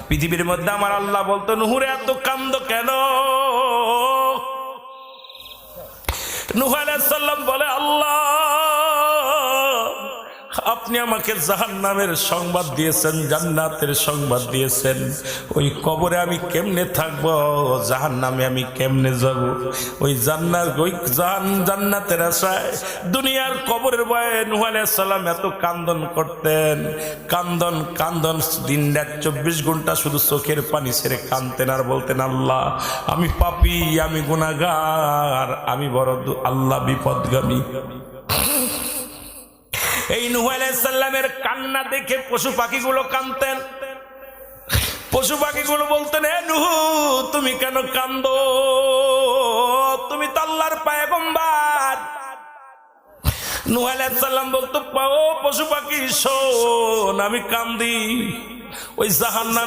পৃথিবীর মধ্যে আমার আল্লাহ বলতো নূহে এত কান্দো কেন? নূহ আলাইহিস সালাম বলে আল্লাহ আপনি আমাকে জাহান্নামের সংবাদ দিয়েছেন, জান্নাতের সংবাদ দিয়েছেন, ওই কবরে আমি কেমনে থাকবো, জাহান্নামে আমি কেমনে যাব? ওই জান্নাতের আশায় দুনিয়ার কবরের ভয়ে নূহ আলাইহিস সালাম এত কান্দন করতেন, কান্দন দিন রাত 24 ঘন্টা শুধু চোখের পানি ছেড়ে কাঁদতেন আর বলতেন আল্লাহ আমি পাপী, আমি গুনাহগার, আমি বড় আল্লাহ বিপদগামী। এই নূহ আলাইহিস সালামের কান্না দেখে পশু পাখিগুলো কাঁদতেন। পশু পাখিগুলো বলতেন হে নূহ তুমি কেন কান্দো, তুমি তো আল্লাহর পয়গম্বর। নূহ আলাইহিস সালাম বলতো ও পশু পাখি শোন, আমি কান্দি ওই জাহান্নাম